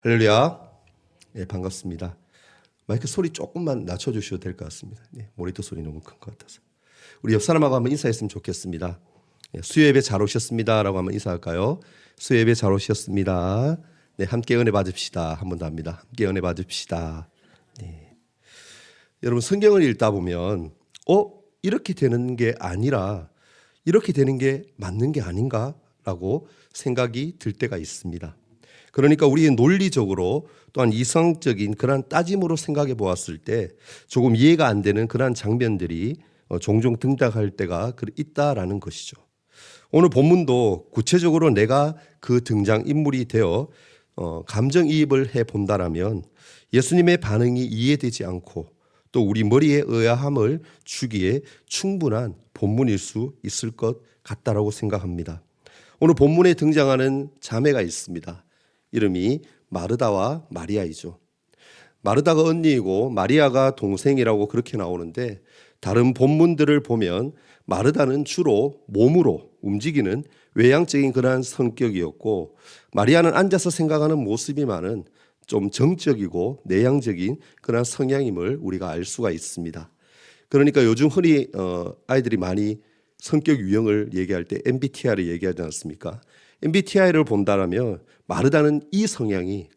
할렐루야. 네, 반갑습니다. 마이크 소리 조금만 낮춰주셔도 될 것 같습니다. 네, 모니터 소리 너무 큰 것 같아서. 우리 옆 사람하고 한번 인사했으면 좋겠습니다. 네, 수요예배 잘 오셨습니다 라고 한번 인사할까요? 수요예배 잘 오셨습니다. 네, 함께 은혜 받읍시다. 한 번 더 합니다. 함께 은혜 받읍시다. 네. 여러분 성경을 읽다 보면 이렇게 되는 게 아니라 이렇게 되는 게 맞는 게 아닌가? 라고 생각이 들 때가 있습니다. 그러니까 우리의 논리적으로 또한 이성적인 그런 따짐으로 생각해 보았을 때 조금 이해가 안 되는 그런 장면들이 종종 등장할 때가 있다라는 것이죠. 오늘 본문도 구체적으로 내가 그 등장인물이 되어 감정이입을 해 본다라면 예수님의 반응이 이해되지 않고 또 우리 머리의 의아함을 주기에 충분한 본문일 수 있을 것 같다라고 생각합니다. 오늘 본문에 등장하는 자매가 있습니다. 이름이 마르다와 마리아이죠. 마르다가 언니이고 마리아가 동생이라고 그렇게 나오는데 다른 본문들을 보면 마르다는 주로 몸으로 움직이는 외향적인 그러한 성격이었고 마리아는 앉아서 생각하는 모습이 많은 좀 정적이고 내향적인 그런 성향임을 우리가 알 수가 있습니다. 그러니까 요즘 흔히 아이들이 많이 성격 유형을 얘기할 때 MBTI를 얘기하지 않습니까? MBTI를 본다라면 마르다는 이 성향이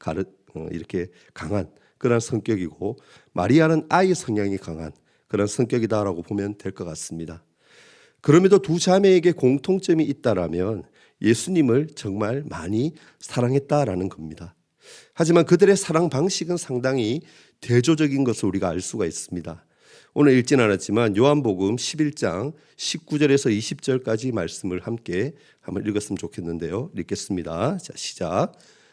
이렇게 강한 그런 성격이고 마리아는 I 성향이 강한 그런 성격이다라고 보면 될 것 같습니다. 그럼에도 두 자매에게 공통점이 있다라면 예수님을 정말 많이 사랑했다라는 겁니다. 하지만 그들의 사랑 방식은 상당히 대조적인 것을 우리가 알 수가 있습니다. 오늘 읽진 않았지만 요한복음 11장 19절에서 20절까지 말씀을 함께 한번 읽었으면 좋겠는데요. 읽겠습니다. 자, 시작.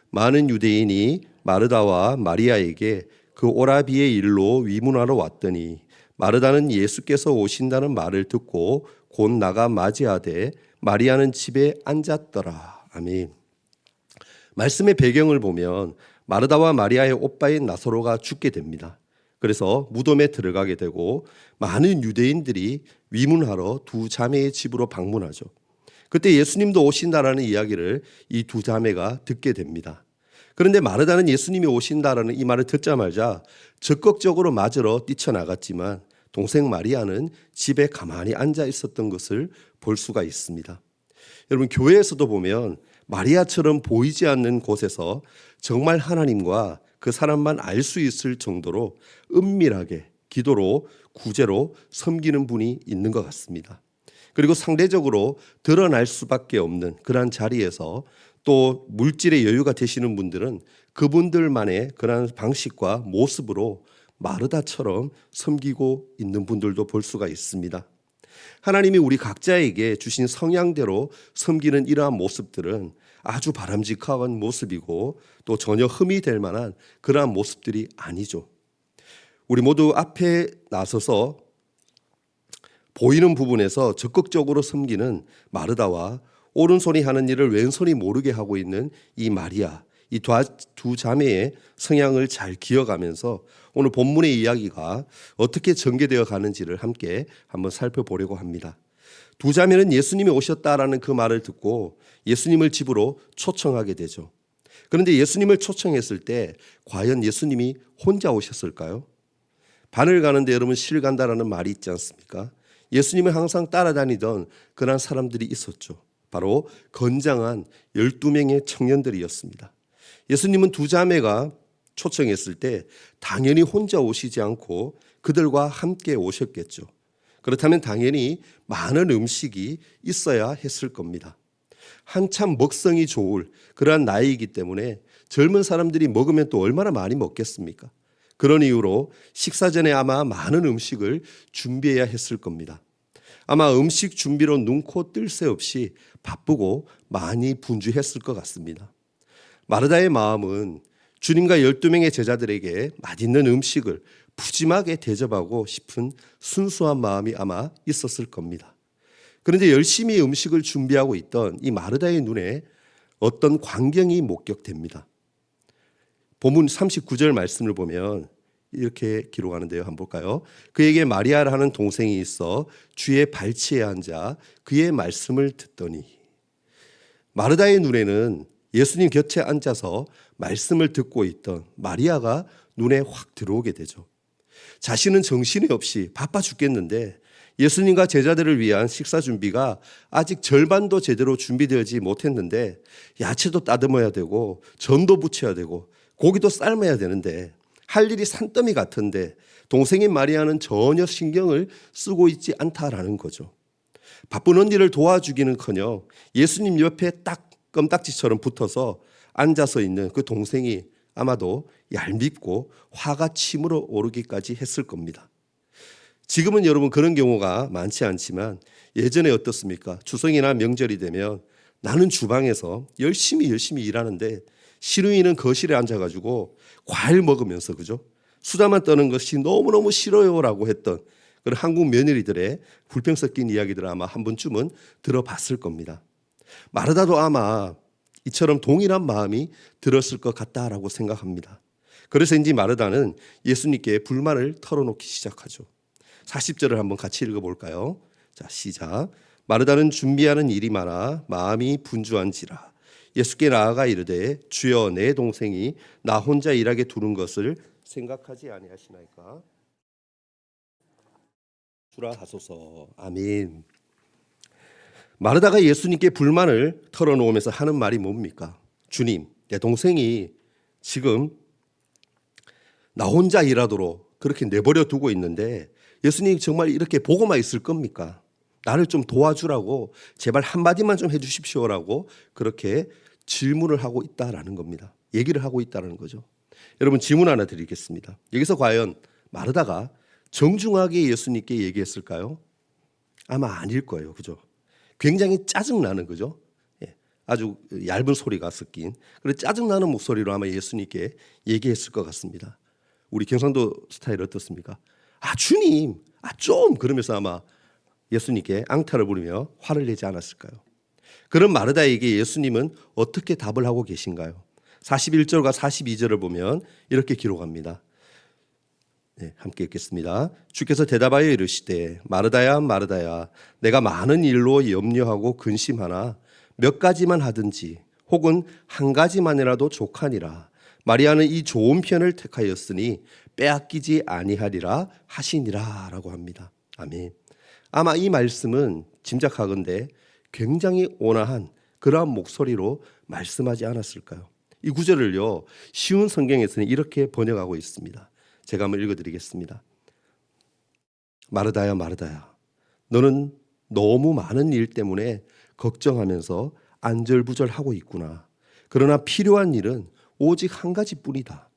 많은 유대인이 마르다와 마리아에게 그 오라비의 일로 위문하러 왔더니 마르다는 예수께서 오신다는 말을 듣고 곧 나가 맞이하되 마리아는 집에 앉았더라. 아멘. 말씀의 배경을 보면 마르다와 마리아의 오빠인 나사로가 죽게 됩니다. 그래서 무덤에 들어가게 되고 많은 유대인들이 위문하러 두 자매의 집으로 방문하죠. 그때 예수님도 오신다라는 이야기를 이 두 자매가 듣게 됩니다. 그런데 마르다는 예수님이 오신다라는 이 말을 듣자마자 적극적으로 맞으러 뛰쳐나갔지만 동생 마리아는 집에 가만히 앉아 있었던 것을 볼 수가 있습니다. 여러분 교회에서도 보면 마리아처럼 보이지 않는 곳에서 정말 하나님과 그 사람만 알 수 있을 정도로 은밀하게 기도로 구제로 섬기는 분이 있는 것 같습니다. 그리고 상대적으로 드러날 수밖에 없는 그러한 자리에서 또 물질의 여유가 되시는 분들은 그분들만의 그러한 방식과 모습으로 마르다처럼 섬기고 있는 분들도 볼 수가 있습니다. 하나님이 우리 각자에게 주신 성향대로 섬기는 이러한 모습들은 아주 바람직한 모습이고 또 전혀 흠이 될 만한 그러한 모습들이 아니죠. 우리 모두 앞에 나서서 보이는 부분에서 적극적으로 섬기는 마르다와 오른손이 하는 일을 왼손이 모르게 하고 있는 이 마리아, 이 두 자매의 성향을 잘 기억하면서 오늘 본문의 이야기가 어떻게 전개되어 가는지를 함께 한번 살펴보려고 합니다. 두 자매는 예수님이 오셨다라는 그 말을 듣고 예수님을 집으로 초청하게 되죠. 그런데 예수님을 초청했을 때 과연 예수님이 혼자 오셨을까요? 반을 가는데 여러분 실 간다라는 말이 있지 않습니까? 예수님을 항상 따라다니던 그런 사람들이 있었죠. 바로 건장한 12명의 청년들이었습니다. 예수님은 두 자매가 초청했을 때 당연히 혼자 오시지 않고 그들과 함께 오셨겠죠. 그렇다면 당연히 많은 음식이 있어야 했을 겁니다. 한참 먹성이 좋을 그러한 나이이기 때문에 젊은 사람들이 먹으면 또 얼마나 많이 먹겠습니까? 그런 이유로 식사 전에 아마 많은 음식을 준비해야 했을 겁니다. 아마 음식 준비로 눈코 뜰 새 없이 바쁘고 많이 분주했을 것 같습니다. 마르다의 마음은 주님과 12명의 제자들에게 맛있는 음식을 푸짐하게 대접하고 싶은 순수한 마음이 아마 있었을 겁니다. 그런데 열심히 음식을 준비하고 있던 이 마르다의 눈에 어떤 광경이 목격됩니다. 본문 39절 말씀을 보면 이렇게 기록하는데요. 한번 볼까요? 그에게 마리아라는 동생이 있어 주의 발치에 앉아 그의 말씀을 듣더니 마르다의 눈에는 예수님 곁에 앉아서 말씀을 듣고 있던 마리아가 눈에 확 들어오게 되죠. 자신은 정신이 없이 바빠 죽겠는데 예수님과 제자들을 위한 식사 준비가 아직 절반도 제대로 준비되지 못했는데 야채도 따듬어야 되고 전도 부쳐야 되고 고기도 삶아야 되는데 할 일이 산더미 같은데 동생인 마리아는 전혀 신경을 쓰고 있지 않다라는 거죠. 바쁜 언니를 도와주기는커녕 예수님 옆에 딱 껌딱지처럼 붙어서 앉아서 있는 그 동생이 아마도 얄밉고 화가 치밀어 오르기까지 했을 겁니다. 지금은 여러분 그런 경우가 많지 않지만 예전에 어떻습니까? 추석이나 명절이 되면 나는 주방에서 열심히 일하는데 시누이는 거실에 앉아가지고 과일 먹으면서 그죠? 수다만 떠는 것이 너무너무 싫어요라고 했던 그런 한국 며느리들의 불평 섞인 이야기들을 아마 한 번쯤은 들어봤을 겁니다. 마르다도 아마 이처럼 동일한 마음이 들었을 것 같다라고 생각합니다. 그래서인지 마르다는 예수님께 불만을 털어놓기 시작하죠. 40절을 한번 같이 읽어볼까요? 자, 시작. 마르다는 준비하는 일이 많아 마음이 분주한지라 예수께 나아가 이르되 주여 내 동생이 나 혼자 일하게 두는 것을 생각하지 아니하시나이까. 주라 하소서. 아멘. 마르다가 예수님께 불만을 털어놓으면서 하는 말이 뭡니까? 주님, 내 동생이 지금 나 혼자 일하도록 그렇게 내버려 두고 있는데 예수님 정말 이렇게 보고만 있을 겁니까? 나를 좀 도와주라고 제발 한마디만 좀 해주십시오라고 그렇게 질문을 하고 있다라는 겁니다. 얘기를 하고 있다는 거죠. 여러분 질문 하나 드리겠습니다. 여기서 과연 마르다가 정중하게 예수님께 얘기했을까요? 아마 아닐 거예요. 그죠? 굉장히 짜증나는 거죠. 아주 얇은 소리가 섞인 그런 짜증나는 목소리로 아마 예수님께 얘기했을 것 같습니다. 우리 경상도 스타일 어떻습니까? 아 주님, 좀 그러면서 아마 예수님께 앙탈을 부리며 화를 내지 않았을까요? 그런 마르다에게 예수님은 어떻게 답을 하고 계신가요? 41절과 42절을 보면 이렇게 기록합니다. 네, 함께 읽겠습니다. 주께서 대답하여 이르시되 마르다야 마르다야 내가 많은 일로 염려하고 근심하나 몇 가지만 하든지 혹은 한 가지만이라도 족하니라. 마리아는 이 좋은 편을 택하였으니 빼앗기지 아니하리라 하시니라 라고 합니다. 아멘. 아마 이 말씀은 짐작하건대 굉장히 온화한 그러한 목소리로 말씀하지 않았을까요? 이 구절을요 쉬운 성경에서는 이렇게 번역하고 있습니다. 제가 한번 읽어드리겠습니다. 마르다야 마르다야 너는 너무 많은 일 때문에 걱정하면서 안절부절하고 있구나. 그러나 필요한 일은 오직 한 가지뿐이다.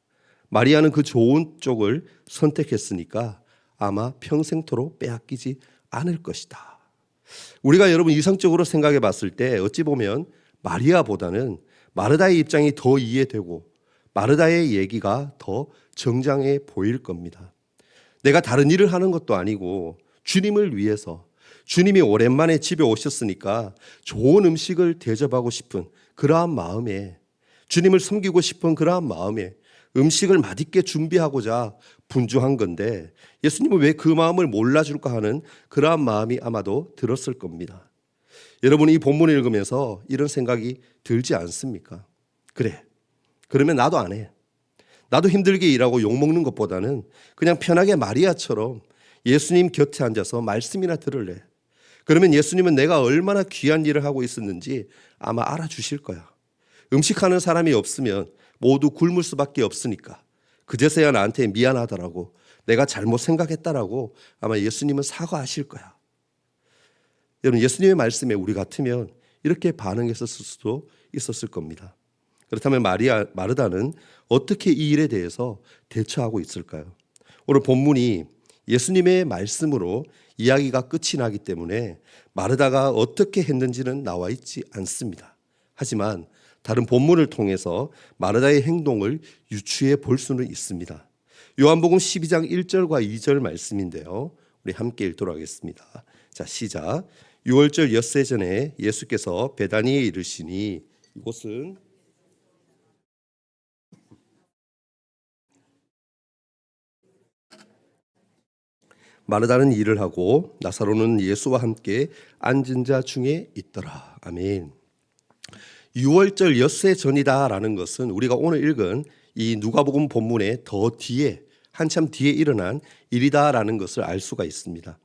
마리아는 그 좋은 쪽을 선택했으니까 아마 평생토록 빼앗기지 않을 것이다. 우리가 여러분 이성적으로 생각해 봤을 때 어찌 보면 마리아보다는 마르다의 입장이 더 이해되고 마르다의 얘기가 더 정장해 보일 겁니다. 내가 다른 일을 하는 것도 아니고 주님을 위해서 주님이 오랜만에 집에 오셨으니까 좋은 음식을 대접하고 싶은 그러한 마음에 주님을 섬기고 싶은 그러한 마음에 음식을 맛있게 준비하고자 분주한 건데 예수님은 왜 그 마음을 몰라줄까 하는 그러한 마음이 아마도 들었을 겁니다. 여러분 이 본문을 읽으면서 이런 생각이 들지 않습니까? 그래, 그러면 나도 안 해. 나도 힘들게 일하고 욕먹는 것보다는 그냥 편하게 마리아처럼 예수님 곁에 앉아서 말씀이나 들을래. 그러면 예수님은 내가 얼마나 귀한 일을 하고 있었는지 아마 알아주실 거야. 음식하는 사람이 없으면 모두 굶을 수밖에 없으니까 그제서야 나한테 미안하다라고 내가 잘못 생각했다라고 아마 예수님은 사과하실 거야. 여러분 예수님의 말씀에 우리 같으면 이렇게 반응했을 수도 있었을 겁니다. 그렇다면 마르다는 어떻게 이 일에 대해서 대처하고 있을까요? 오늘 본문이 예수님의 말씀으로 이야기가 끝이 나기 때문에 마르다가 어떻게 했는지는 나와 있지 않습니다. 하지만 다른 본문을 통해서 마르다의 행동을 유추해 볼 수는 있습니다. 요한복음 12장 1절과 2절 말씀인데요. 우리 함께 읽도록 하겠습니다. 자, 시작. 6월절 엿새 전에 예수께서 베다니에 이르시니 이곳은 마르다는 일을 하고 나사로는 예수와 함께 앉은 자 중에 있더라. 아멘. 유월절 엿새 전이다라는 것은 우리가 오늘 읽은 이 누가복음 본문의 더 뒤에 한참 뒤에 일어난 일이다라는 것을 알 수가 있습니다.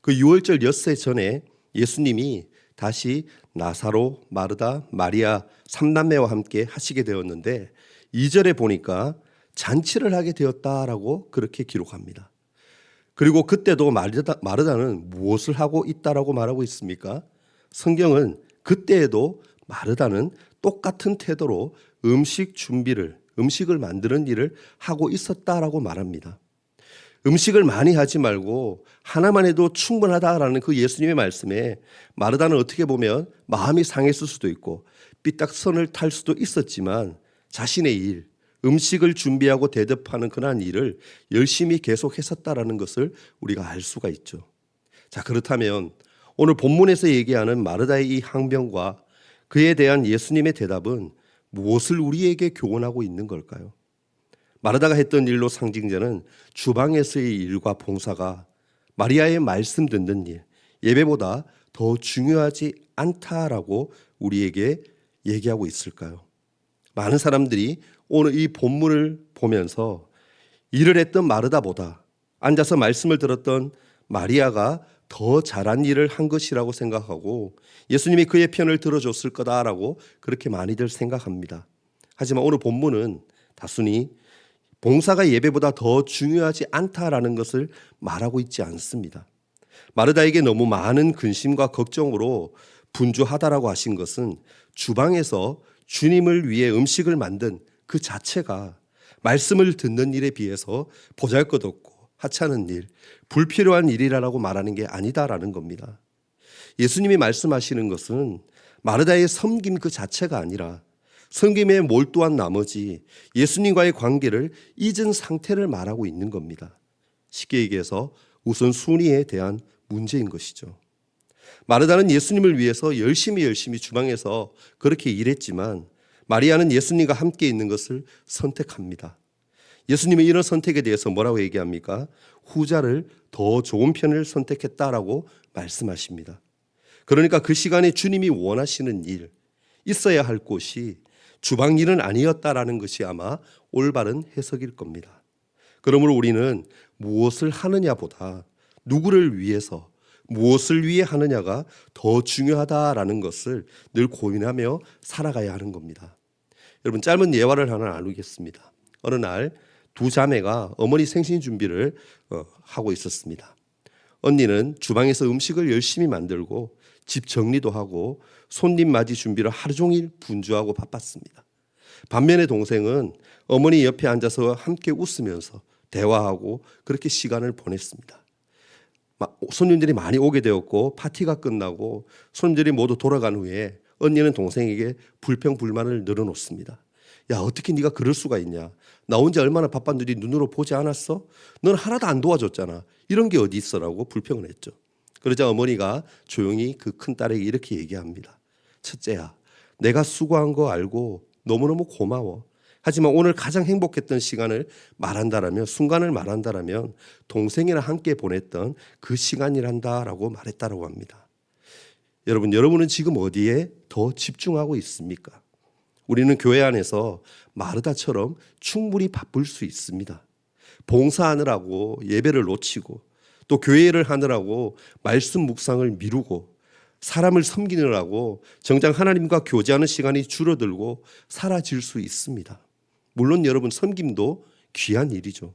그 유월절 엿새 전에 예수님이 다시 나사로, 마르다, 마리아 3남매와 함께 하시게 되었는데 2절에 보니까 잔치를 하게 되었다라고 그렇게 기록합니다. 그리고 그때도 마르다는 무엇을 하고 있다라고 말하고 있습니까? 성경은 그때에도 마르다는 똑같은 태도로 음식을 만드는 일을 하고 있었다라고 말합니다. 음식을 많이 하지 말고 하나만 해도 충분하다라는 그 예수님의 말씀에 마르다는 어떻게 보면 마음이 상했을 수도 있고 삐딱선을 탈 수도 있었지만 자신의 일, 음식을 준비하고 대접하는 그러한 일을 열심히 계속했었다라는 것을 우리가 알 수가 있죠. 자, 그렇다면 오늘 본문에서 얘기하는 마르다의 이 항변과 그에 대한 예수님의 대답은 무엇을 우리에게 교훈하고 있는 걸까요? 마르다가 했던 일로 상징되는 주방에서의 일과 봉사가 마리아의 말씀 듣는 일, 예배보다 더 중요하지 않다라고 우리에게 얘기하고 있을까요? 많은 사람들이 오늘 이 본문을 보면서 일을 했던 마르다보다 앉아서 말씀을 들었던 마리아가 더 잘한 일을 한 것이라고 생각하고 예수님이 그의 편을 들어줬을 거다라고 그렇게 많이들 생각합니다. 하지만 오늘 본문은 다순히 봉사가 예배보다 더 중요하지 않다라는 것을 말하고 있지 않습니다. 마르다에게 너무 많은 근심과 걱정으로 분주하다라고 하신 것은 주방에서 주님을 위해 음식을 만든 그 자체가 말씀을 듣는 일에 비해서 보잘것없고 하찮은 일, 불필요한 일이라고 말하는 게 아니다라는 겁니다. 예수님이 말씀하시는 것은 마르다의 섬김 그 자체가 아니라 섬김에 몰두한 나머지 예수님과의 관계를 잊은 상태를 말하고 있는 겁니다. 쉽게 얘기해서 우선순위에 대한 문제인 것이죠. 마르다는 예수님을 위해서 열심히 주방에서 그렇게 일했지만 마리아는 예수님과 함께 있는 것을 선택합니다. 예수님은 이런 선택에 대해서 뭐라고 얘기합니까? 후자를 더 좋은 편을 선택했다라고 말씀하십니다. 그러니까 그 시간에 주님이 원하시는 일, 있어야 할 곳이 주방 일은 아니었다라는 것이 아마 올바른 해석일 겁니다. 그러므로 우리는 무엇을 하느냐보다 누구를 위해서 무엇을 위해 하느냐가 더 중요하다라는 것을 늘 고민하며 살아가야 하는 겁니다. 여러분, 짧은 예화를 하나 나누겠습니다. 어느 날 두 자매가 어머니 생신 준비를 하고 있었습니다. 언니는 주방에서 음식을 열심히 만들고 집 정리도 하고 손님 맞이 준비를 하루 종일 분주하고 바빴습니다. 반면에 동생은 어머니 옆에 앉아서 함께 웃으면서 대화하고 그렇게 시간을 보냈습니다. 손님들이 많이 오게 되었고 파티가 끝나고 손님들이 모두 돌아간 후에 언니는 동생에게 불평불만을 늘어놓습니다. 야, 어떻게 네가 그럴 수가 있냐? 나 혼자 얼마나 바빴는지 눈으로 보지 않았어? 넌 하나도 안 도와줬잖아. 이런 게 어디 있어라고 불평을 했죠. 그러자 어머니가 조용히 그 큰딸에게 이렇게 얘기합니다. 첫째야, 내가 수고한 거 알고 너무너무 고마워. 하지만 오늘 가장 행복했던 순간을 말한다라면 동생이랑 함께 보냈던 그 시간이란다라고 말했다라고 합니다. 여러분은 지금 어디에 더 집중하고 있습니까? 우리는 교회 안에서 마르다처럼 충분히 바쁠 수 있습니다. 봉사하느라고 예배를 놓치고 또 교회를 하느라고 말씀 묵상을 미루고 사람을 섬기느라고 정작 하나님과 교제하는 시간이 줄어들고 사라질 수 있습니다. 물론 여러분, 섬김도 귀한 일이죠.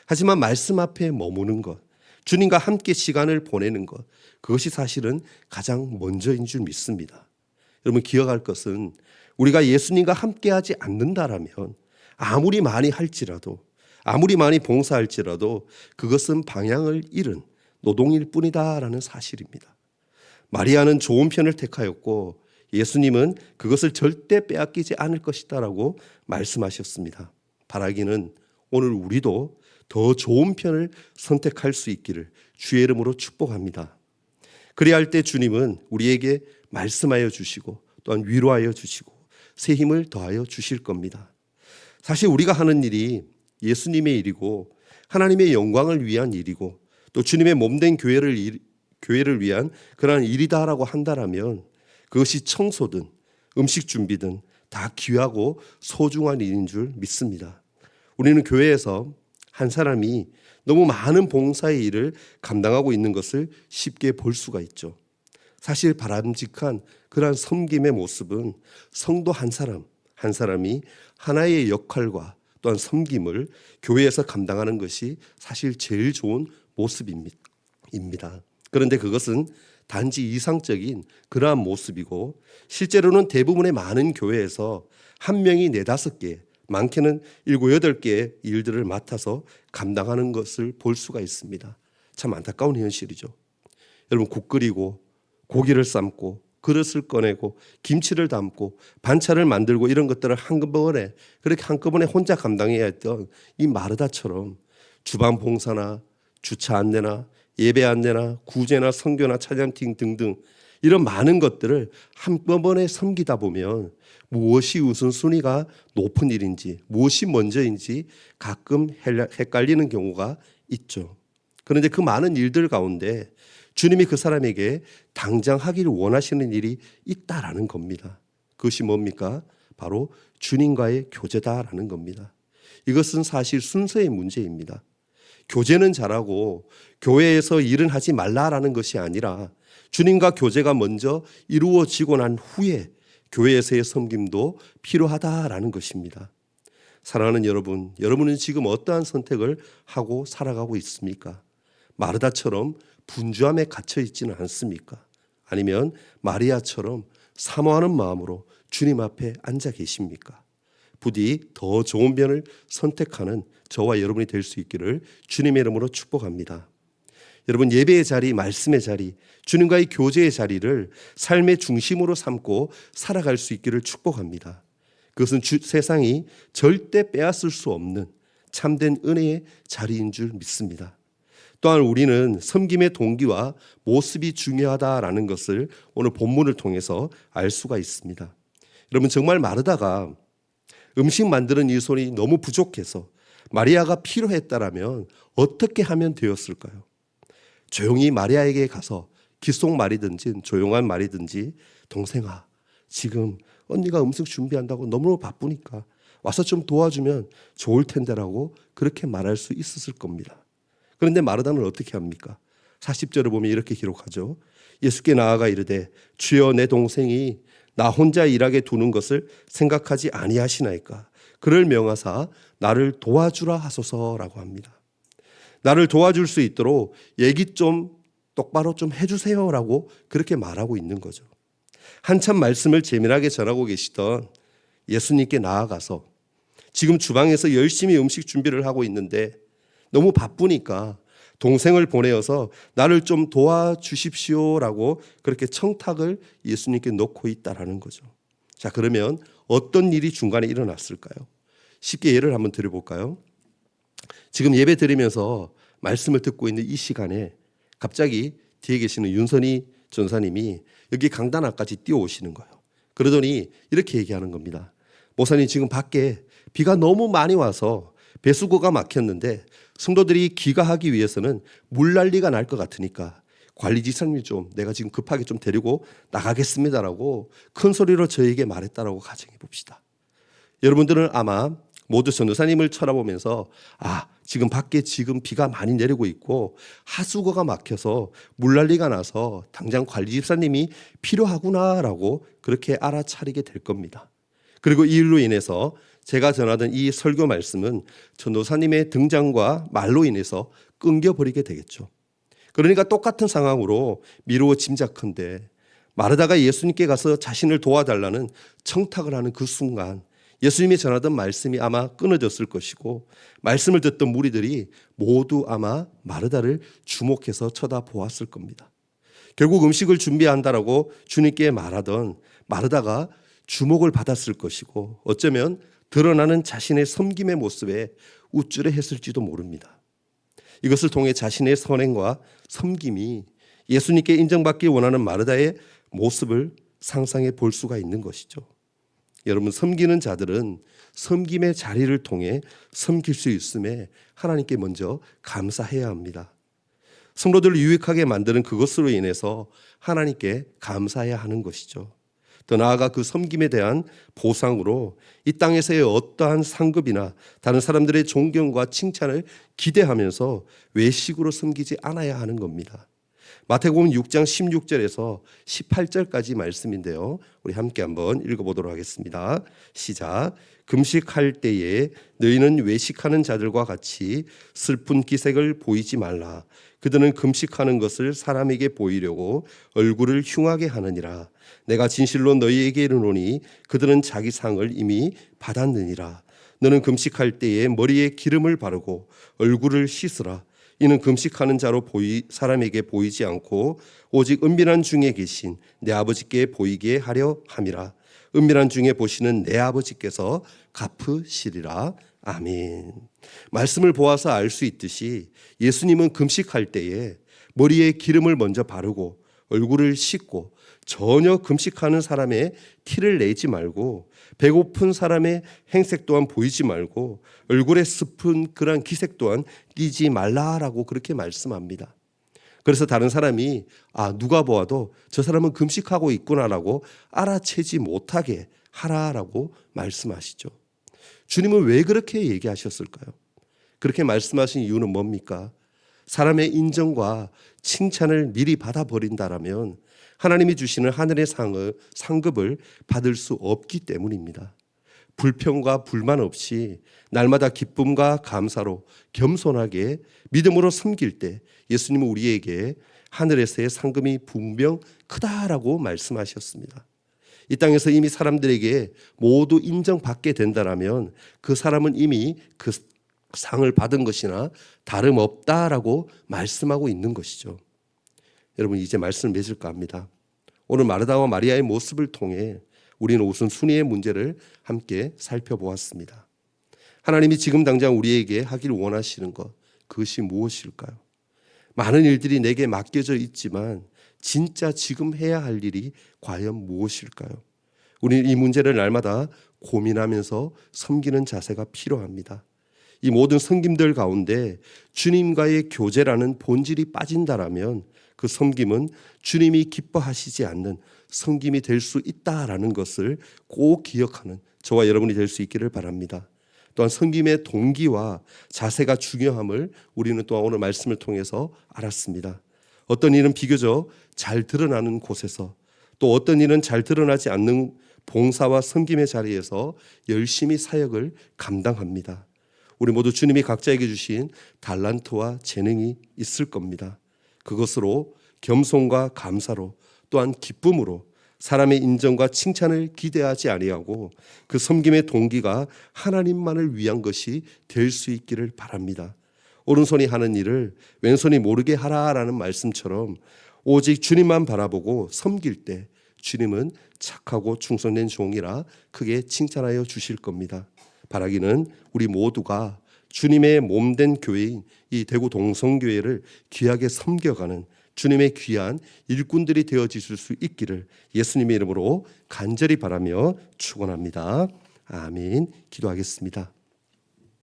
하지만 말씀 앞에 머무는 것, 주님과 함께 시간을 보내는 것, 그것이 사실은 가장 먼저인 줄 믿습니다. 여러분, 기억할 것은 우리가 예수님과 함께하지 않는다라면 아무리 많이 할지라도 아무리 많이 봉사할지라도 그것은 방향을 잃은 노동일 뿐이다라는 사실입니다. 마리아는 좋은 편을 택하였고 예수님은 그것을 절대 빼앗기지 않을 것이다라고 말씀하셨습니다. 바라기는 오늘 우리도 더 좋은 편을 선택할 수 있기를 주의 이름으로 축복합니다. 그래야 할 때 주님은 우리에게 말씀하여 주시고 또한 위로하여 주시고 새 힘을 더하여 주실 겁니다. 사실 우리가 하는 일이 예수님의 일이고 하나님의 영광을 위한 일이고 또 주님의 몸된 교회를 위한 그러한 일이다라고 한다라면 그것이 청소든 음식 준비든 다 귀하고 소중한 일인 줄 믿습니다. 우리는 교회에서 한 사람이 너무 많은 봉사의 일을 감당하고 있는 것을 쉽게 볼 수가 있죠. 사실 바람직한 그러한 섬김의 모습은 성도 한 사람이 하나의 역할과 또한 섬김을 교회에서 감당하는 것이 사실 제일 좋은 모습입니다. 그런데 그것은 단지 이상적인 그러한 모습이고 실제로는 대부분의 많은 교회에서 한 명이 4-5개, 많게는 7-8개의 일들을 맡아서 감당하는 것을 볼 수가 있습니다. 참 안타까운 현실이죠. 여러분, 국 끓이고 고기를 삶고 그릇을 꺼내고 김치를 담고 반찬을 만들고 이런 것들을 그렇게 한꺼번에 혼자 감당해야 했던 이 마르다처럼 주방 봉사나 주차 안내나 예배 안내나 구제나 선교나 찬양팀 등등 이런 많은 것들을 한꺼번에 섬기다 보면 무엇이 우선순위가 높은 일인지 무엇이 먼저인지 가끔 헷갈리는 경우가 있죠. 그런데 그 많은 일들 가운데 주님이 그 사람에게 당장 하기를 원하시는 일이 있다라는 겁니다. 그것이 뭡니까? 바로 주님과의 교제다라는 겁니다. 이것은 사실 순서의 문제입니다. 교제는 잘하고 교회에서 일은 하지 말라라는 것이 아니라 주님과 교제가 먼저 이루어지고 난 후에 교회에서의 섬김도 필요하다라는 것입니다. 사랑하는 여러분, 여러분은 지금 어떠한 선택을 하고 살아가고 있습니까? 마르다처럼 분주함에 갇혀 있지는 않습니까? 아니면 마리아처럼 사모하는 마음으로 주님 앞에 앉아 계십니까? 부디 더 좋은 변을 선택하는 저와 여러분이 될 수 있기를 주님의 이름으로 축복합니다. 여러분, 예배의 자리, 말씀의 자리, 주님과의 교제의 자리를 삶의 중심으로 삼고 살아갈 수 있기를 축복합니다. 그것은 세상이 절대 빼앗을 수 없는 참된 은혜의 자리인 줄 믿습니다. 또한 우리는 섬김의 동기와 모습이 중요하다라는 것을 오늘 본문을 통해서 알 수가 있습니다. 여러분, 정말 마르다가 음식 만드는 이 손이 너무 부족해서 마리아가 필요했다라면 어떻게 하면 되었을까요? 조용히 마리아에게 가서 귓속말이든지 조용한 말이든지 동생아, 지금 언니가 음식 준비한다고 너무 바쁘니까 와서 좀 도와주면 좋을 텐데라고 그렇게 말할 수 있었을 겁니다. 그런데 마르다는 어떻게 합니까? 40절을 보면 이렇게 기록하죠. 예수께 나아가 이르되 주여, 내 동생이 나 혼자 일하게 두는 것을 생각하지 아니하시나이까. 그를 명하사 나를 도와주라 하소서라고 합니다. 나를 도와줄 수 있도록 얘기 좀 똑바로 좀 해주세요라고 그렇게 말하고 있는 거죠. 한참 말씀을 재미나게 전하고 계시던 예수님께 나아가서 지금 주방에서 열심히 음식 준비를 하고 있는데 너무 바쁘니까 동생을 보내어서 나를 좀 도와주십시오라고 그렇게 청탁을 예수님께 놓고 있다라는 거죠. 자, 그러면 어떤 일이 중간에 일어났을까요? 쉽게 예를 한번 드려볼까요? 지금 예배 드리면서 말씀을 듣고 있는 이 시간에 갑자기 뒤에 계시는 윤선희 전사님이 여기 강단 앞까지 뛰어오시는 거예요. 그러더니 이렇게 얘기하는 겁니다. 목사님, 지금 밖에 비가 너무 많이 와서 배수구가 막혔는데 성도들이 귀가하기 위해서는 물난리가 날 것 같으니까 관리지사님이 좀 내가 지금 급하게 좀 데리고 나가겠습니다라고 큰 소리로 저에게 말했다라고 가정해 봅시다. 여러분들은 아마 모두 전도사님을 쳐다보면서 지금 밖에 지금 비가 많이 내리고 있고 하수구가 막혀서 물난리가 나서 당장 관리집사님이 필요하구나라고 그렇게 알아차리게 될 겁니다. 그리고 이 일로 인해서 제가 전하던 이 설교 말씀은 전도사님의 등장과 말로 인해서 끊겨버리게 되겠죠. 그러니까 똑같은 상황으로 미루어 짐작컨대 마르다가 예수님께 가서 자신을 도와달라는 청탁을 하는 그 순간 예수님이 전하던 말씀이 아마 끊어졌을 것이고 말씀을 듣던 무리들이 모두 아마 마르다를 주목해서 쳐다보았을 겁니다. 결국 음식을 준비한다라고 주님께 말하던 마르다가 주목을 받았을 것이고 어쩌면 드러나는 자신의 섬김의 모습에 우쭐해했을지도 모릅니다. 이것을 통해 자신의 선행과 섬김이 예수님께 인정받기 원하는 마르다의 모습을 상상해 볼 수가 있는 것이죠. 여러분, 섬기는 자들은 섬김의 자리를 통해 섬길 수 있음에 하나님께 먼저 감사해야 합니다. 성도들을 유익하게 만드는 그것으로 인해서 하나님께 감사해야 하는 것이죠. 더 나아가 그 섬김에 대한 보상으로 이 땅에서의 어떠한 상급이나 다른 사람들의 존경과 칭찬을 기대하면서 외식으로 섬기지 않아야 하는 겁니다. 마태복음 6장 16절에서 18절까지 말씀인데요. 우리 함께 한번 읽어보도록 하겠습니다. 시작. 금식할 때에 너희는 외식하는 자들과 같이 슬픈 기색을 보이지 말라. 그들은 금식하는 것을 사람에게 보이려고 얼굴을 흉하게 하느니라. 내가 진실로 너희에게 이르노니 그들은 자기 상을 이미 받았느니라. 너는 금식할 때에 머리에 기름을 바르고 얼굴을 씻으라. 이는 금식하는 자로 사람에게 보이지 않고 오직 은밀한 중에 계신 내 아버지께 보이게 하려 함이라. 은밀한 중에 보시는 내 아버지께서 갚으시리라. 아멘. 말씀을 보아서 알 수 있듯이 예수님은 금식할 때에 머리에 기름을 먼저 바르고 얼굴을 씻고 전혀 금식하는 사람의 티를 내지 말고 배고픈 사람의 행색 또한 보이지 말고 얼굴에 슬픈 그런 기색 또한 띠지 말라라고 그렇게 말씀합니다. 그래서 다른 사람이 누가 보아도 저 사람은 금식하고 있구나라고 알아채지 못하게 하라라고 말씀하시죠. 주님은 왜 그렇게 얘기하셨을까요? 그렇게 말씀하신 이유는 뭡니까? 사람의 인정과 칭찬을 미리 받아버린다라면 하나님이 주시는 하늘의 상급을 받을 수 없기 때문입니다. 불평과 불만 없이 날마다 기쁨과 감사로 겸손하게 믿음으로 섬길 때 예수님은 우리에게 하늘에서의 상급이 분명 크다라고 말씀하셨습니다. 이 땅에서 이미 사람들에게 모두 인정받게 된다라면 그 사람은 이미 그 상을 받은 것이나 다름없다라고 말씀하고 있는 것이죠. 여러분 이제 말씀을 맺을까 합니다. 오늘 마르다와 마리아의 모습을 통해 우리는 우선순위의 문제를 함께 살펴보았습니다. 하나님이 지금 당장 우리에게 하길 원하시는 것, 그것이 무엇일까요? 많은 일들이 내게 맡겨져 있지만 진짜 지금 해야 할 일이 과연 무엇일까요? 우리는 이 문제를 날마다 고민하면서 섬기는 자세가 필요합니다. 이 모든 섬김들 가운데 주님과의 교제라는 본질이 빠진다라면 그 섬김은 주님이 기뻐하시지 않는 섬김이 될 수 있다라는 것을 꼭 기억하는 저와 여러분이 될 수 있기를 바랍니다. 또한 섬김의 동기와 자세가 중요함을 우리는 또한 오늘 말씀을 통해서 알았습니다. 어떤 일은 비교적 잘 드러나는 곳에서 또 어떤 일은 잘 드러나지 않는 봉사와 섬김의 자리에서 열심히 사역을 감당합니다. 우리 모두 주님이 각자에게 주신 달란트와 재능이 있을 겁니다. 그것으로 겸손과 감사로 또한 기쁨으로 사람의 인정과 칭찬을 기대하지 아니하고 그 섬김의 동기가 하나님만을 위한 것이 될 수 있기를 바랍니다. 오른손이 하는 일을 왼손이 모르게 하라라는 말씀처럼 오직 주님만 바라보고 섬길 때 주님은 착하고 충성된 종이라 크게 칭찬하여 주실 겁니다. 바라기는 우리 모두가 주님의 몸된 교회인 이 대구 동성교회를 귀하게 섬겨가는 주님의 귀한 일꾼들이 되어지실 수 있기를 예수님의 이름으로 간절히 바라며 축원합니다. 아멘. 기도하겠습니다.